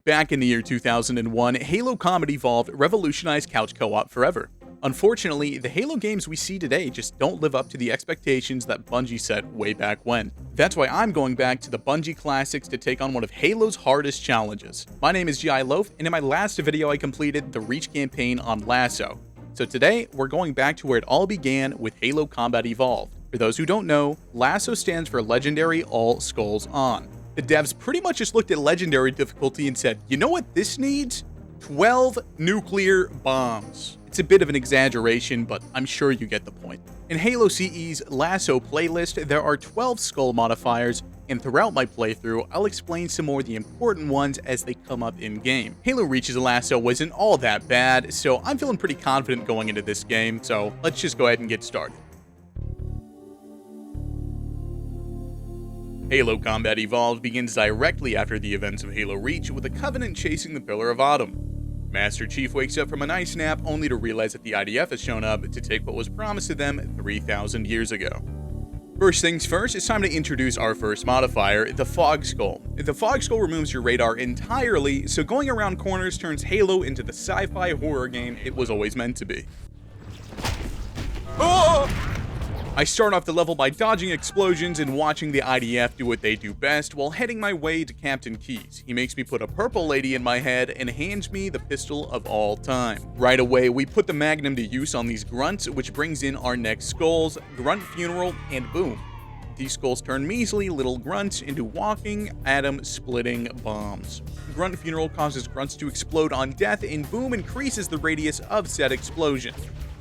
Back in the year 2001, Halo Combat Evolved revolutionized couch co-op forever. Unfortunately, the Halo games we see today just don't live up to the expectations that Bungie set way back when. That's why I'm going back to the Bungie classics to take on one of Halo's hardest challenges. My name is G.I. Loaf, and in my last video I completed the Reach campaign on LASO. So today, we're going back to where it all began with Halo Combat Evolved. For those who don't know, LASO stands for Legendary All Skulls On. The devs pretty much just looked at Legendary difficulty and said, you know what this needs? 12 nuclear bombs. It's a bit of an exaggeration, but I'm sure you get the point. In Halo CE's LASO playlist, there are 12 skull modifiers, and throughout my playthrough, I'll explain some more of the important ones as they come up in-game. Halo Reach's LASO wasn't all that bad, so I'm feeling pretty confident going into this game, so let's just go ahead and get started. Halo Combat Evolved begins directly after the events of Halo Reach, with the Covenant chasing the Pillar of Autumn. Master Chief wakes up from a nice nap only to realize that the IDF has shown up to take what was promised to them 3,000 years ago. First things first, it's time to introduce our first modifier, the Fog Skull. The Fog Skull removes your radar entirely, so going around corners turns Halo into the sci-fi horror game it was always meant to be. I start off the level by dodging explosions and watching the IDF do what they do best while heading my way to Captain Keyes. He makes me put a purple lady in my head and hands me the pistol of all time. Right away, we put the Magnum to use on these grunts, which brings in our next skulls, Grunt Funeral, and boom. These skulls turn measly little grunts into walking, atom-splitting bombs. Grunt Funeral causes grunts to explode on death, and boom increases the radius of said explosion.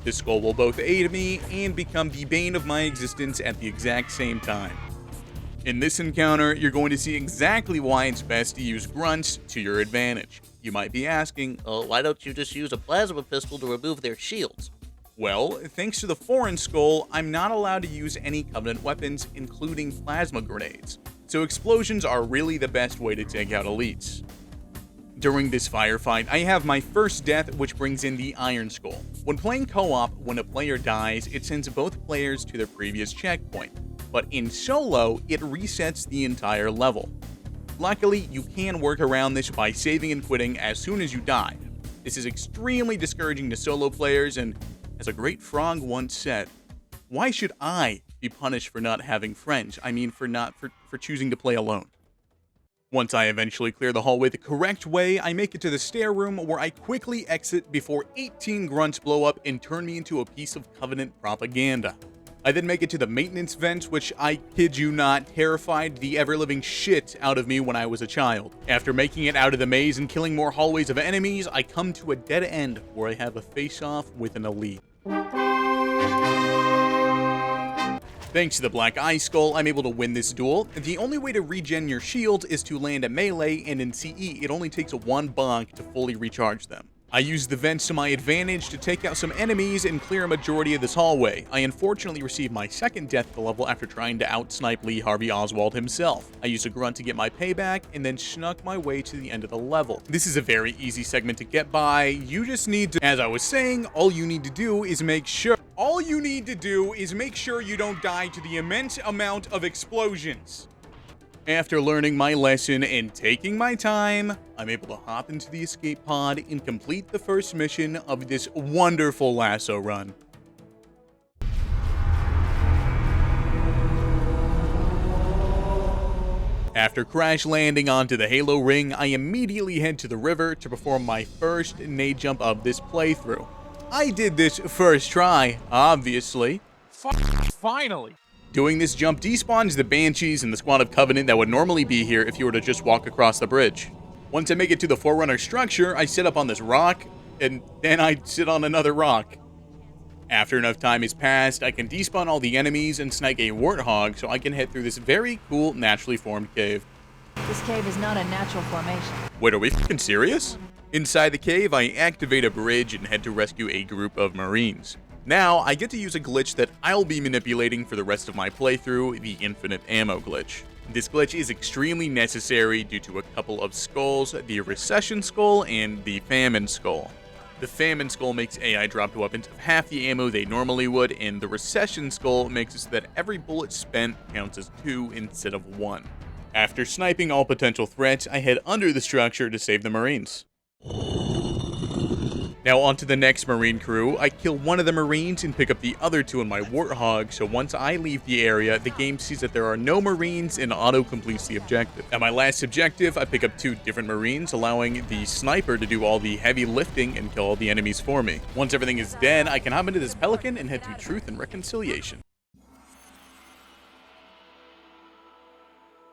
This skull will both aid me and become the bane of my existence at the exact same time. In this encounter, you're going to see exactly why it's best to use grunts to your advantage. You might be asking, why don't you just use a plasma pistol to remove their shields? Well, thanks to the foreign skull, I'm not allowed to use any Covenant weapons, including plasma grenades. So explosions are really the best way to take out elites. During this firefight, I have my first death, which brings in the Iron Skull. When playing co-op, when a player dies, it sends both players to their previous checkpoint. But in solo, it resets the entire level. Luckily, you can work around this by saving and quitting as soon as you die. This is extremely discouraging to solo players, and as a great frog once said, why should I be punished for not having friends? I mean, for choosing to play alone. Once I eventually clear the hallway the correct way, I make it to the stair room where I quickly exit before 18 grunts blow up and turn me into a piece of Covenant propaganda. I then make it to the maintenance vents, which, I kid you not, terrified the ever-living shit out of me when I was a child. After making it out of the maze and killing more hallways of enemies, I come to a dead end where I have a face-off with an elite. Thanks to the Black Eye Skull, I'm able to win this duel. The only way to regen your shields is to land a melee, and in CE, it only takes one bonk to fully recharge them. I use the vents to my advantage to take out some enemies and clear a majority of this hallway. I unfortunately received my second death at the level after trying to out-snipe Lee Harvey Oswald himself. I used a grunt to get my payback, and then snuck my way to the end of the level. This is a very easy segment to get by. You just need to, as I was saying, all you need to do is make sure you don't die to the immense amount of explosions. After learning my lesson and taking my time, I'm able to hop into the escape pod and complete the first mission of this wonderful LASO run. After crash landing onto the Halo ring, I immediately head to the river to perform my first nade jump of this playthrough. I did this first try, obviously. Finally! Doing this jump despawns the Banshees and the squad of Covenant that would normally be here if you were to just walk across the bridge. Once I make it to the Forerunner structure, I sit up on this rock, and then I sit on another rock. After enough time has passed, I can despawn all the enemies and snag a Warthog so I can head through this very cool naturally formed cave. This cave is not a natural formation. Wait, are we f***ing serious? Inside the cave, I activate a bridge and head to rescue a group of Marines. Now, I get to use a glitch that I'll be manipulating for the rest of my playthrough, the infinite ammo glitch. This glitch is extremely necessary due to a couple of skulls, the Recession Skull and the Famine Skull. The Famine Skull makes AI drop weapons of half the ammo they normally would, and the Recession Skull makes it so that every bullet spent counts as 2 instead of 1. After sniping all potential threats, I head under the structure to save the Marines. Now onto the next Marine crew. I kill one of the Marines and pick up the other two in my Warthog, so once I leave the area, the game sees that there are no Marines and auto-completes the objective. At my last objective, I pick up two different Marines, allowing the sniper to do all the heavy lifting and kill all the enemies for me. Once everything is dead, I can hop into this Pelican and head to Truth and Reconciliation.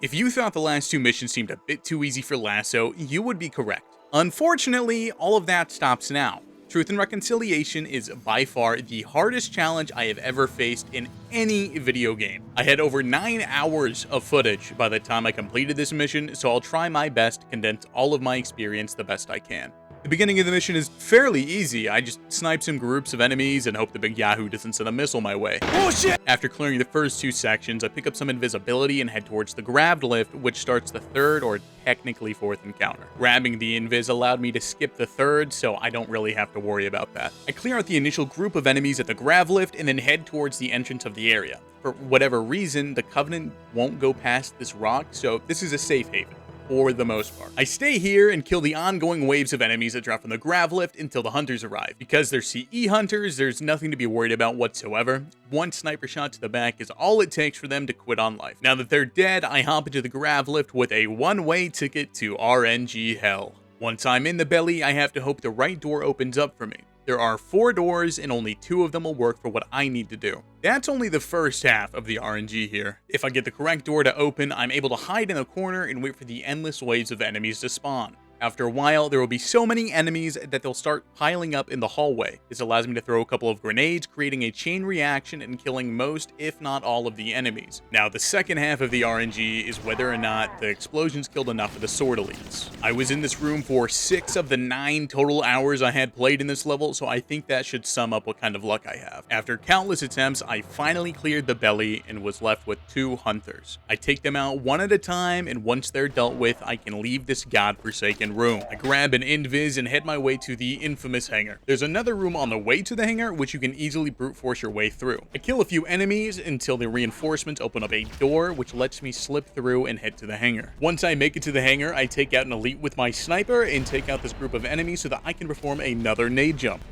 If you thought the last two missions seemed a bit too easy for LASO, you would be correct. Unfortunately, all of that stops now. Truth and Reconciliation is by far the hardest challenge I have ever faced in any video game. I had over 9 hours of footage by the time I completed this mission, so I'll try my best to condense all of my experience the best I can. The beginning of the mission is fairly easy. I just snipe some groups of enemies and hope the big Yahoo doesn't send a missile my way. Bullshit! After clearing the first two sections, I pick up some invisibility and head towards the grabbed lift, which starts the third or technically fourth encounter. Grabbing the invis allowed me to skip the third, so I don't really have to worry about that. I clear out the initial group of enemies at the grav lift and then head towards the entrance of the area. For whatever reason, the Covenant won't go past this rock, so this is a safe haven. For the most part. I stay here and kill the ongoing waves of enemies that drop from the grav lift until the hunters arrive. Because they're CE hunters, there's nothing to be worried about whatsoever. One sniper shot to the back is all it takes for them to quit on life. Now that they're dead, I hop into the grav lift with a one-way ticket to RNG hell. Once I'm in the belly, I have to hope the right door opens up for me. There are 4 doors and only 2 of them will work for what I need to do. That's only the first half of the RNG here. If I get the correct door to open, I'm able to hide in a corner and wait for the endless waves of enemies to spawn. After a while, there will be so many enemies that they'll start piling up in the hallway. This allows me to throw a couple of grenades, creating a chain reaction and killing most, if not all, of the enemies. Now, the second half of the RNG is whether or not the explosions killed enough of the sword elites. I was in this room for 6 of the 9 total hours I had played in this level, so I think that should sum up what kind of luck I have. After countless attempts, I finally cleared the belly and was left with 2 hunters. I take them out one at a time, and once they're dealt with, I can leave this godforsaken room. I grab an invis and head my way to the infamous hangar. There's another room on the way to the hangar which you can easily brute force your way through. I kill a few enemies until the reinforcements open up a door which lets me slip through and head to the hangar. Once I make it to the hangar, I take out an elite with my sniper and take out this group of enemies so that I can perform another nade jump.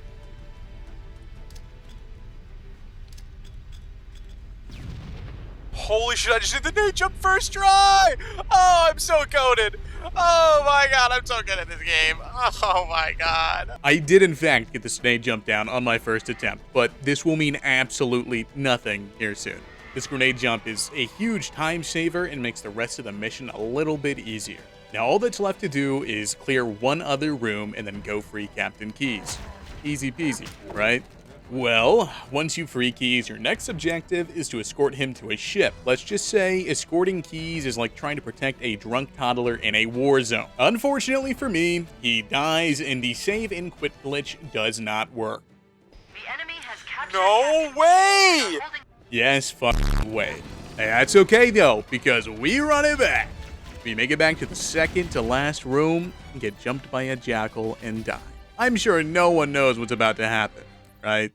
Holy shit, I just did the nade jump first try! Oh, I'm so goated! Oh my god, I'm so good at this game. Oh my god. I did in fact get the nade jump down on my first attempt, but this will mean absolutely nothing here soon. This grenade jump is a huge time saver and makes the rest of the mission a little bit easier. Now all that's left to do is clear one other room and then go free Captain Keys. Easy peasy, right? Well, once you free Keys, your next objective is to escort him to a ship. Let's just say escorting Keys is like trying to protect a drunk toddler in a war zone. Unfortunately for me, he dies and the save and quit glitch does not work. The enemy has captured No way! Yes, fuck way. Hey, that's okay though, because we run it back. We make it back to the second to last room and get jumped by a jackal and die. I'm sure no one knows what's about to happen. Right?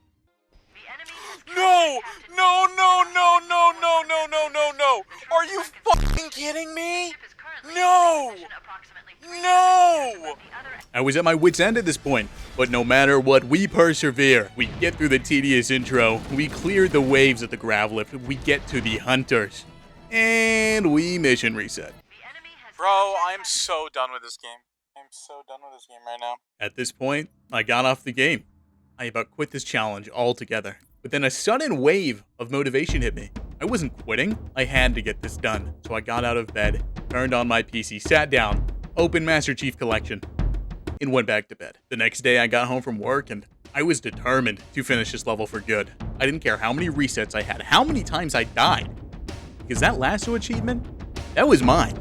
No! No, no, no, no, no, no, no, no, no! Are you fucking kidding me? No! No! I was at my wit's end at this point, but no matter what, we persevere. We get through the tedious intro, we clear the waves at the grav lift, we get to the hunters, and we mission reset. Bro, I'm so done with this game. I'm so done with this game right now. At this point, I got off the game. I about quit this challenge altogether. But then a sudden wave of motivation hit me. I wasn't quitting. I had to get this done. So I got out of bed, turned on my PC, sat down, opened Master Chief Collection, and went back to bed. The next day I got home from work and I was determined to finish this level for good. I didn't care how many resets I had, how many times I died. Because that LASO achievement, that was mine.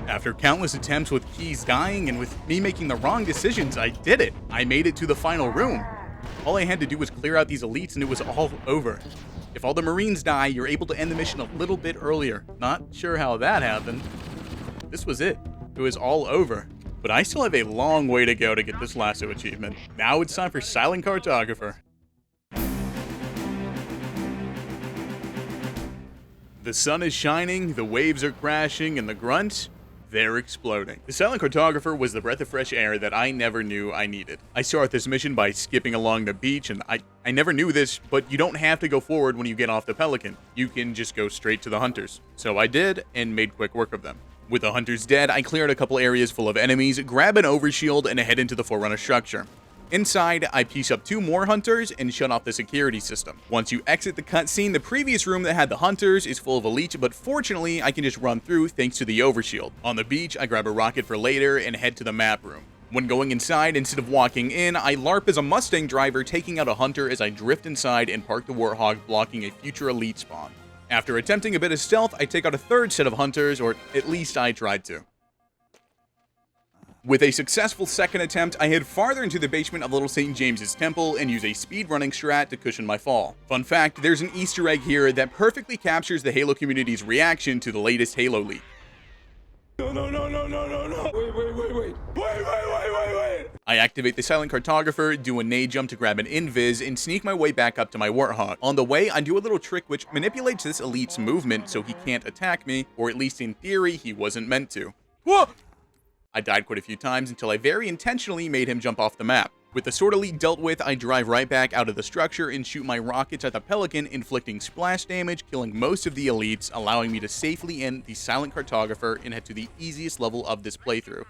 After countless attempts with Keys dying and with me making the wrong decisions, I did it. I made it to the final room. All I had to do was clear out these elites and it was all over. If all the Marines die, you're able to end the mission a little bit earlier. Not sure how that happened. This was it. It was all over. But I still have a long way to go to get this LASO achievement. Now it's time for Silent Cartographer. The sun is shining, the waves are crashing, and the grunts, they're exploding. The Silent Cartographer was the breath of fresh air that I never knew I needed. I start this mission by skipping along the beach, and I never knew this, but you don't have to go forward when you get off the Pelican. You can just go straight to the hunters. So I did, and made quick work of them. With the hunters dead, I cleared a couple areas full of enemies, grab an overshield, and head into the Forerunner structure. Inside, I piece up 2 more hunters and shut off the security system. Once you exit the cutscene, the previous room that had the hunters is full of elites, but fortunately, I can just run through thanks to the overshield. On the beach, I grab a rocket for later and head to the map room. When going inside, instead of walking in, I LARP as a Mustang driver, taking out a hunter as I drift inside and park the Warthog, blocking a future elite spawn. After attempting a bit of stealth, I take out a 3rd set of hunters, or at least I tried to. With a successful 2nd attempt, I head farther into the basement of Little St. James's Temple and use a speedrunning strat to cushion my fall. Fun fact, there's an Easter egg here that perfectly captures the Halo community's reaction to the latest Halo leak. No. Wait. I activate the Silent Cartographer, do a nade jump to grab an invis, and sneak my way back up to my Warthog. On the way, I do a little trick which manipulates this elite's movement so he can't attack me, or at least in theory, he wasn't meant to. Whoa! I died quite a few times until I very intentionally made him jump off the map. With the sword elite dealt with, I drive right back out of the structure and shoot my rockets at the Pelican, inflicting splash damage, killing most of the elites, allowing me to safely end the Silent Cartographer and head to the easiest level of this playthrough.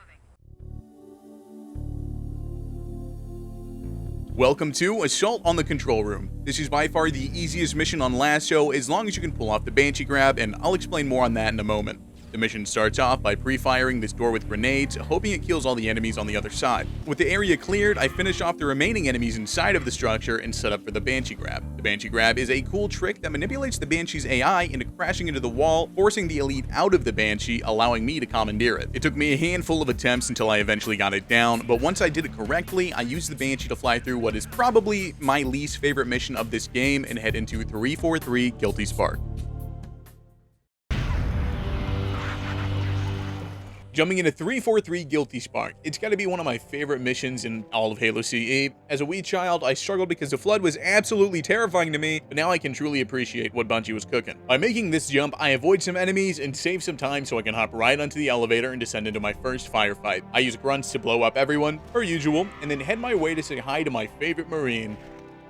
Welcome to Assault on the Control Room. This is by far the easiest mission on LASO as long as you can pull off the Banshee grab, and I'll explain more on that in a moment. The mission starts off by pre-firing this door with grenades, hoping it kills all the enemies on the other side. With the area cleared, I finish off the remaining enemies inside of the structure and set up for the Banshee grab. The Banshee grab is a cool trick that manipulates the Banshee's AI into crashing into the wall, forcing the elite out of the Banshee, allowing me to commandeer it. It took me a handful of attempts until I eventually got it down, but once I did it correctly, I used the Banshee to fly through what is probably my least favorite mission of this game and head into 343 Guilty Spark. Jumping into 343 Guilty Spark, it's gotta be one of my favorite missions in all of Halo CE. As a wee child, I struggled because the Flood was absolutely terrifying to me, but now I can truly appreciate what Bungie was cooking. By making this jump, I avoid some enemies and save some time so I can hop right onto the elevator and descend into my first firefight. I use grunts to blow up everyone, per usual, and then head my way to say hi to my favorite Marine.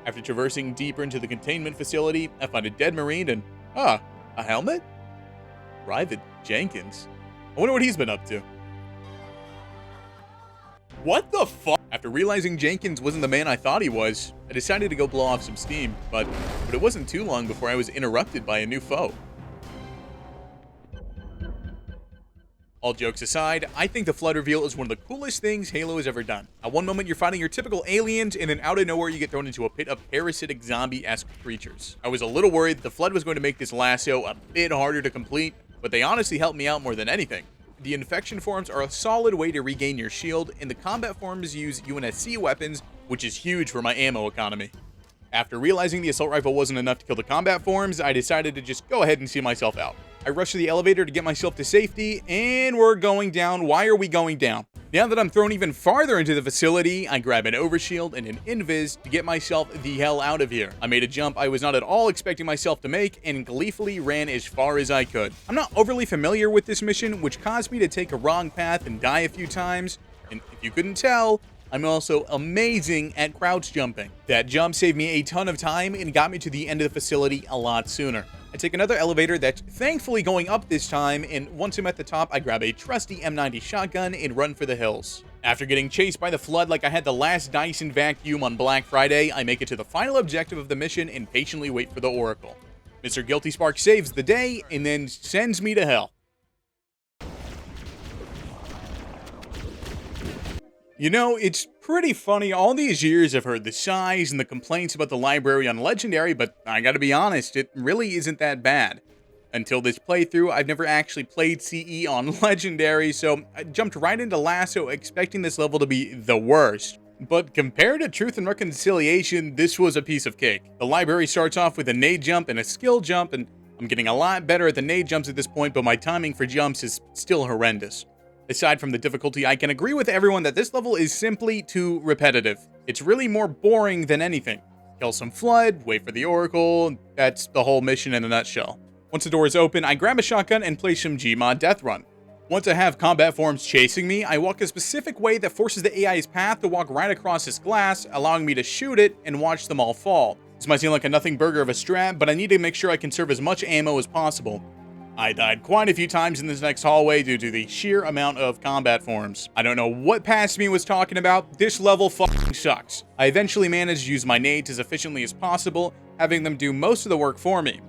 After traversing deeper into the containment facility, I find a dead Marine and, a helmet? Private Jenkins. I wonder what he's been up to. What the fuck? After realizing Jenkins wasn't the man I thought he was, I decided to go blow off some steam, but it wasn't too long before I was interrupted by a new foe. All jokes aside, I think the Flood reveal is one of the coolest things Halo has ever done. At one moment, you're fighting your typical aliens, and then out of nowhere, you get thrown into a pit of parasitic zombie-esque creatures. I was a little worried that the Flood was going to make this LASO a bit harder to complete, but they honestly helped me out more than anything. The infection forms are a solid way to regain your shield, and the combat forms use UNSC weapons, which is huge for my ammo economy. After realizing the assault rifle wasn't enough to kill the combat forms, I decided to just go ahead and see myself out. I rushed to the elevator to get myself to safety, and we're going down. Why are we going down? Now that I'm thrown even farther into the facility, I grab an overshield and an invis to get myself the hell out of here. I made a jump I was not at all expecting myself to make and gleefully ran as far as I could. I'm not overly familiar with this mission, which caused me to take a wrong path and die a few times, and if you couldn't tell, I'm also amazing at crouch jumping. That jump saved me a ton of time and got me to the end of the facility a lot sooner. I take another elevator that's thankfully going up this time, and once I'm at the top, I grab a trusty M90 shotgun and run for the hills. After getting chased by the Flood like I had the last Dyson vacuum on Black Friday, I make it to the final objective of the mission and patiently wait for the Oracle. Mr. Guilty Spark saves the day and then sends me to hell. You know, it's pretty funny. All these years I've heard the sighs and the complaints about the library on Legendary, but I gotta be honest, it really isn't that bad. Until this playthrough, I've never actually played CE on Legendary, so I jumped right into LASO expecting this level to be the worst. But compared to Truth and Reconciliation, this was a piece of cake. The library starts off with a nade jump and a skill jump, and I'm getting a lot better at the nade jumps at this point, but my timing for jumps is still horrendous. Aside from the difficulty, I can agree with everyone that this level is simply too repetitive. It's really more boring than anything. Kill some Flood, wait for the Oracle, that's the whole mission in a nutshell. Once the door is open, I grab a shotgun and play some Gmod Death Run. Once I have combat forms chasing me, I walk a specific way that forces the AI's path to walk right across this glass, allowing me to shoot it and watch them all fall. This might seem like a nothing burger of a strat, but I need to make sure I conserve as much ammo as possible. I died quite a few times in this next hallway due to the sheer amount of combat forms. I don't know what past me was talking about, this level fucking sucks. I eventually managed to use my nades as efficiently as possible, having them do most of the work for me.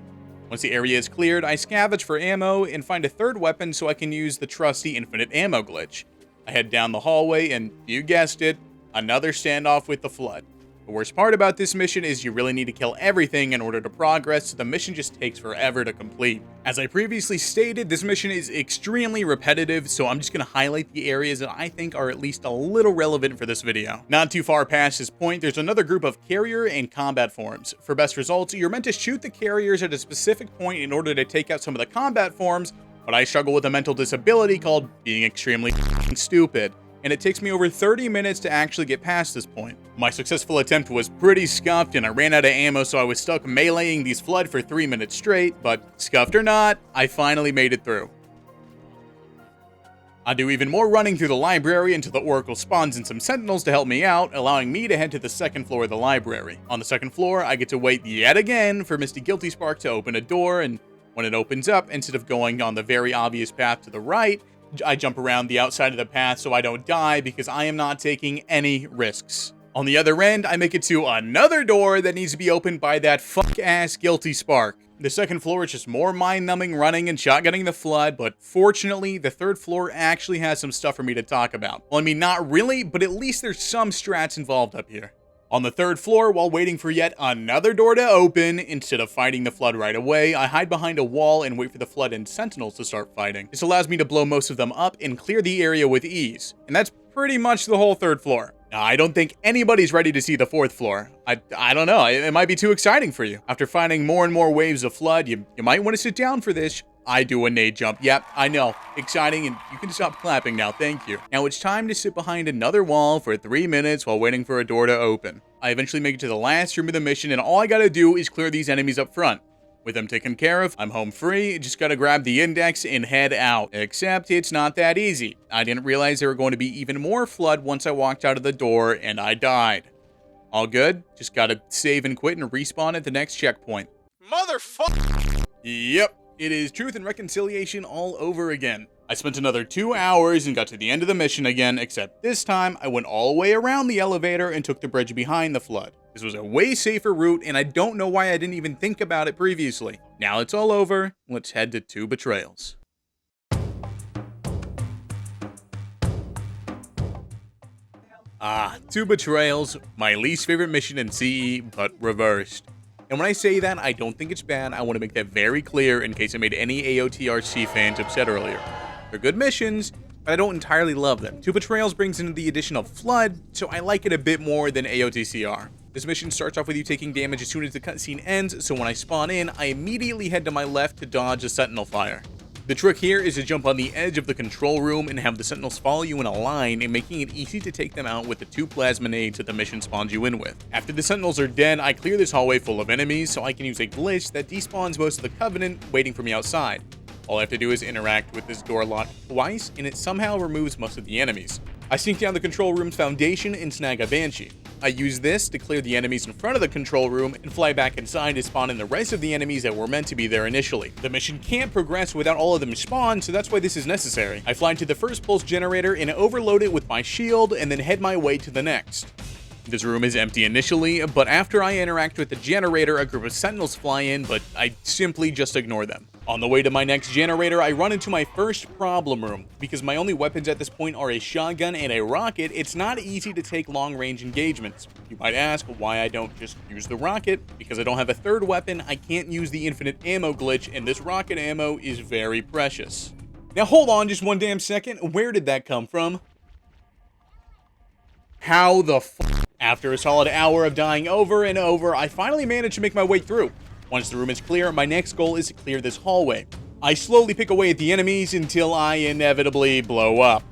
Once the area is cleared, I scavenge for ammo and find a third weapon so I can use the trusty infinite ammo glitch. I head down the hallway and, you guessed it, another standoff with the Flood. The worst part about this mission is you really need to kill everything in order to progress, so the mission just takes forever to complete. As I previously stated, this mission is extremely repetitive, so I'm just going to highlight the areas that I think are at least a little relevant for this video. Not too far past this point, there's another group of carrier and combat forms. For best results, you're meant to shoot the carriers at a specific point in order to take out some of the combat forms, but I struggle with a mental disability called being extremely stupid, and it takes me over 30 minutes to actually get past this point. My successful attempt was pretty scuffed and I ran out of ammo, so I was stuck meleeing these Flood for 3 minutes straight, but scuffed or not, I finally made it through. I do even more running through the library until the Oracle spawns in some sentinels to help me out, allowing me to head to the second floor of the library. On the second floor, I get to wait yet again for Misty Guilty Spark to open a door, and when it opens up, instead of going on the very obvious path to the right, I jump around the outside of the path so I don't die because I am not taking any risks. On the other end, I make it to another door that needs to be opened by that fuck-ass Guilty Spark. The second floor is just more mind-numbing running and shotgunning the Flood, but fortunately, the third floor actually has some stuff for me to talk about. Well, I mean, not really, but at least there's some strats involved up here. On the third floor, while waiting for yet another door to open, instead of fighting the Flood right away, I hide behind a wall and wait for the Flood and Sentinels to start fighting. This allows me to blow most of them up and clear the area with ease. And that's pretty much the whole third floor. Now, I don't think anybody's ready to see the fourth floor. I don't know, it might be too exciting for you. After finding more and more waves of Flood, you might want to sit down for this. I do a nade jump. Yep, I know. Exciting, and you can stop clapping now, thank you. Now it's time to sit behind another wall for 3 minutes while waiting for a door to open. I eventually make it to the last room of the mission, and all I gotta do is clear these enemies up front. With them taken care of, I'm home free, just gotta grab the index and head out. Except it's not that easy. I didn't realize there were going to be even more Flood once I walked out of the door, and I died. All good, just gotta save and quit and respawn at the next checkpoint. Motherfucker! Yep. It is Truth and Reconciliation all over again. I spent another 2 hours and got to the end of the mission again, except this time I went all the way around the elevator and took the bridge behind the Flood. This was a way safer route, and I don't know why I didn't even think about it previously. Now it's all over, let's head to 2 Betrayals. Ah, 2 Betrayals, my least favorite mission in CE, but reversed. And when I say that, I don't think it's bad. I want to make that very clear in case I made any AOTRC fans upset earlier. They're good missions, but I don't entirely love them. 2 Betrayals brings in the addition of Flood, so I like it a bit more than AOTCR. This mission starts off with you taking damage as soon as the cutscene ends, so when I spawn in, I immediately head to my left to dodge a sentinel fire. The trick here is to jump on the edge of the control room and have the sentinels follow you in a line, and making it easy to take them out with the 2 plasma nades that the mission spawns you in with. After the sentinels are dead, I clear this hallway full of enemies so I can use a glitch that despawns most of the Covenant waiting for me outside. All I have to do is interact with this door lock twice, and it somehow removes most of the enemies. I sneak down the control room's foundation and snag a Banshee. I use this to clear the enemies in front of the control room and fly back inside to spawn in the rest of the enemies that were meant to be there initially. The mission can't progress without all of them spawn, so that's why this is necessary. I fly to the first pulse generator and overload it with my shield, and then head my way to the next. This room is empty initially, but after I interact with the generator, a group of sentinels fly in, but I simply just ignore them. On the way to my next generator, I run into my first problem room. Because my only weapons at this point are a shotgun and a rocket, it's not easy to take long-range engagements. You might ask why I don't just use the rocket. Because I don't have a third weapon, I can't use the infinite ammo glitch, and this rocket ammo is very precious. Now hold on just one damn second, where did that come from? How the f***? After a solid hour of dying over and over, I finally managed to make my way through. Once the room is clear, my next goal is to clear this hallway. I slowly pick away at the enemies until I inevitably blow up.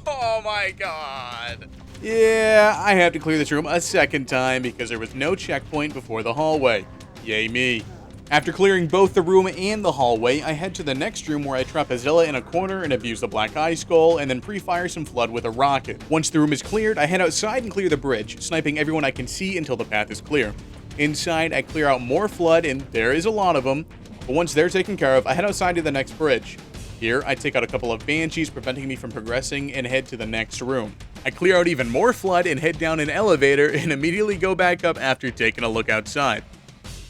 Oh my god. Yeah, I have to clear this room a second time because there was no checkpoint before the hallway. Yay me. After clearing both the room and the hallway, I head to the next room where I trap Azilla in a corner and abuse the Black Eye Skull, and then pre-fire some Flood with a rocket. Once the room is cleared, I head outside and clear the bridge, sniping everyone I can see until the path is clear. Inside, I clear out more Flood, and there is a lot of them, but once they're taken care of, I head outside to the next bridge. Here, I take out a couple of Banshees, preventing me from progressing, and head to the next room. I clear out even more Flood and head down an elevator, and immediately go back up after taking a look outside.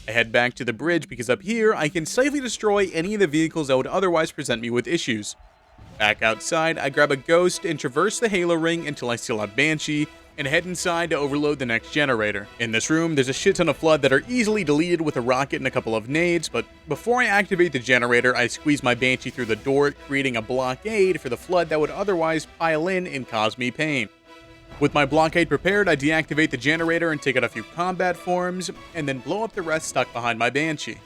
I head back to the bridge because up here, I can safely destroy any of the vehicles that would otherwise present me with issues. Back outside, I grab a ghost and traverse the Halo ring until I steal a Banshee, and head inside to overload the next generator. In this room, there's a shit ton of Flood that are easily deleted with a rocket and a couple of nades, but before I activate the generator, I squeeze my Banshee through the door, creating a blockade for the Flood that would otherwise pile in and cause me pain. With my blockade prepared, I deactivate the generator and take out a few combat forms, and then blow up the rest stuck behind my Banshee.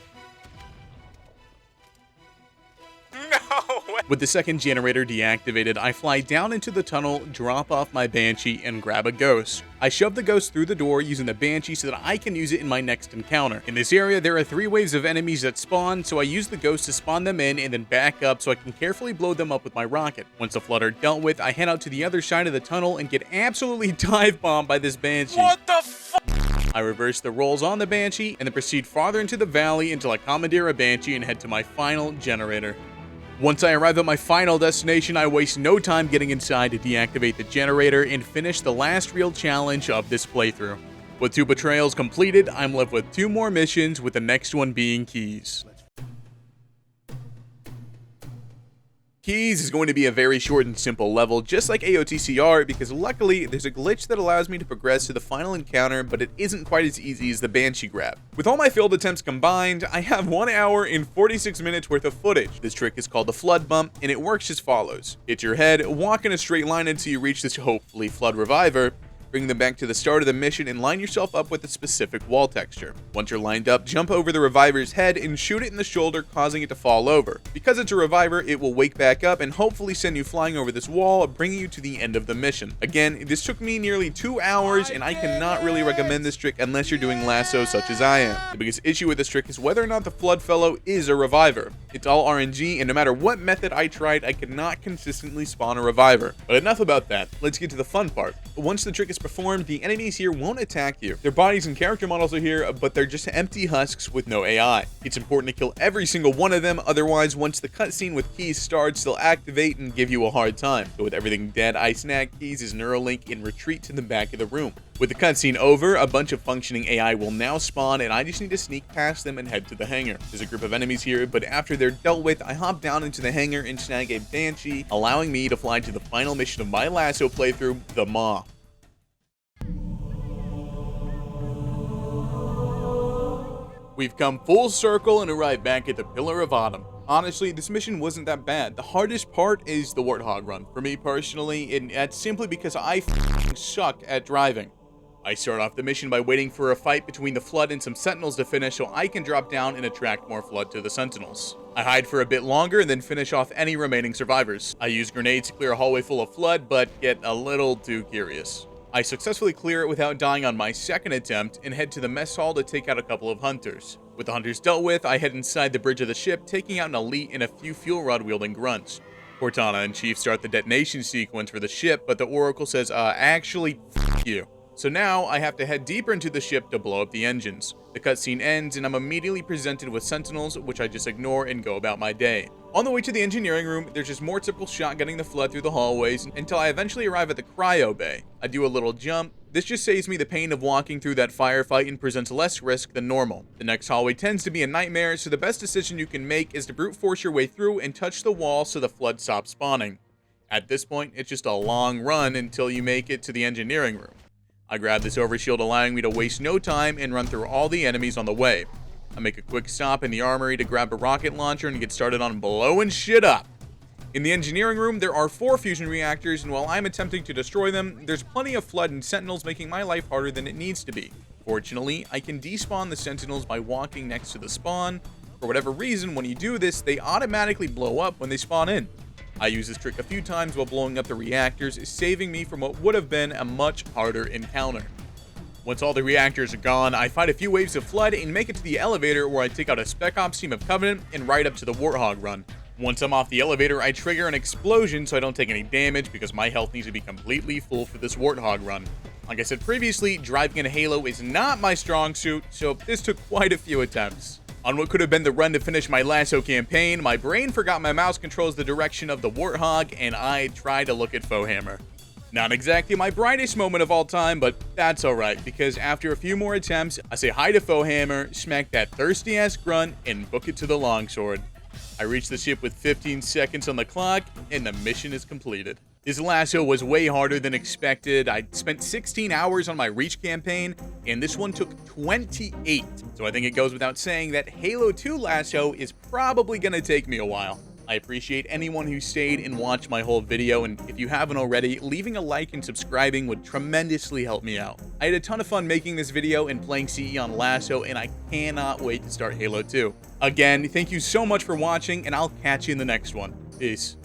No way. With the second generator deactivated, I fly down into the tunnel, drop off my Banshee, and grab a ghost. I shove the ghost through the door using the Banshee so that I can use it in my next encounter. In this area, there are 3 waves of enemies that spawn, so I use the ghost to spawn them in and then back up so I can carefully blow them up with my rocket. Once the Flood are dealt with, I head out to the other side of the tunnel and get absolutely dive bombed by this Banshee. What the fuck? I reverse the rolls on the Banshee and then proceed farther into the valley until I commandeer a Banshee and head to my final generator. Once I arrive at my final destination, I waste no time getting inside to deactivate the generator and finish the last real challenge of this playthrough. With 2 betrayals completed, I'm left with 2 more missions, with the next one being Keys. Keys is going to be a very short and simple level, just like AOTCR, because luckily there's a glitch that allows me to progress to the final encounter, but it isn't quite as easy as the Banshee grab. With all my failed attempts combined, I have 1 hour and 46 minutes worth of footage. This trick is called the Flood Bump, and it works as follows. Hit your head, walk in a straight line until you reach this hopefully Flood Reviver, bring them back to the start of the mission and line yourself up with a specific wall texture. Once you're lined up, jump over the reviver's head and shoot it in the shoulder, causing it to fall over. Because it's a reviver, it will wake back up and hopefully send you flying over this wall, bringing you to the end of the mission. Again, this took me nearly 2 hours, and I cannot really recommend this trick unless you're doing LASO such as I am. The biggest issue with this trick is whether or not the Flood fellow is a reviver. It's all RNG, and no matter what method I tried, I could not consistently spawn a reviver. But enough about that, let's get to the fun part. Once the trick is performed, the enemies here won't attack you. Their bodies and character models are here, but they're just empty husks with no AI. It's important to kill every single one of them, otherwise once the cutscene with Keys starts, they'll activate and give you a hard time. So with everything dead, I snag Keys' Neuralink and retreat to the back of the room. With the cutscene over, a bunch of functioning AI will now spawn, and I just need to sneak past them and head to the hangar. There's a group of enemies here, but after they're dealt with, I hop down into the hangar and snag a Banshee, allowing me to fly to the final mission of my LASO playthrough, the Maw. We've come full circle and arrived back at the Pillar of Autumn. Honestly, this mission wasn't that bad. The hardest part is the Warthog run, for me personally, and that's simply because I f***ing suck at driving. I start off the mission by waiting for a fight between the Flood and some Sentinels to finish so I can drop down and attract more Flood to the Sentinels. I hide for a bit longer and then finish off any remaining survivors. I use grenades to clear a hallway full of Flood, but get a little too curious. I successfully clear it without dying on my second attempt and head to the mess hall to take out a couple of hunters. With the hunters dealt with, I head inside the bridge of the ship, taking out an elite and a few fuel rod wielding grunts. Cortana and Chief start the detonation sequence for the ship, but the Oracle says, actually, f*** you. So now I have to head deeper into the ship to blow up the engines. The cutscene ends and I'm immediately presented with Sentinels, which I just ignore and go about my day. On the way to the engineering room, there's just more typical shotgunning the Flood through the hallways until I eventually arrive at the cryo bay. I do a little jump. This just saves me the pain of walking through that firefight and presents less risk than normal. The next hallway tends to be a nightmare, so the best decision you can make is to brute force your way through and touch the wall so the Flood stops spawning. At this point, it's just a long run until you make it to the engineering room. I grab this overshield, allowing me to waste no time and run through all the enemies on the way. I make a quick stop in the armory to grab a rocket launcher and get started on blowing shit up. In the engineering room, there are 4 fusion reactors, and while I'm attempting to destroy them, there's plenty of Flood and Sentinels making my life harder than it needs to be. Fortunately, I can despawn the Sentinels by walking next to the spawn. For whatever reason, when you do this, they automatically blow up when they spawn in. I used this trick a few times while blowing up the reactors, saving me from what would have been a much harder encounter. Once all the reactors are gone, I fight a few waves of Flood and make it to the elevator where I take out a Spec Ops team of Covenant and ride up to the Warthog run. Once I'm off the elevator, I trigger an explosion so I don't take any damage because my health needs to be completely full for this Warthog run. Like I said previously, driving a Halo is not my strong suit, so this took quite a few attempts. On what could have been the run to finish my LASO campaign, my brain forgot my mouse controls the direction of the Warthog, and I tried to look at Foehammer. Not exactly my brightest moment of all time, but that's alright, because after a few more attempts, I say hi to Foehammer, smack that thirsty-ass grunt, and book it to the longsword. I reach the ship with 15 seconds on the clock, and the mission is completed. This LASO was way harder than expected. I spent 16 hours on my Reach campaign, and this one took 28. So I think it goes without saying that Halo 2 LASO is probably going to take me a while. I appreciate anyone who stayed and watched my whole video, and if you haven't already, leaving a like and subscribing would tremendously help me out. I had a ton of fun making this video and playing CE on LASO, and I cannot wait to start Halo 2. Again, thank you so much for watching, and I'll catch you in the next one. Peace.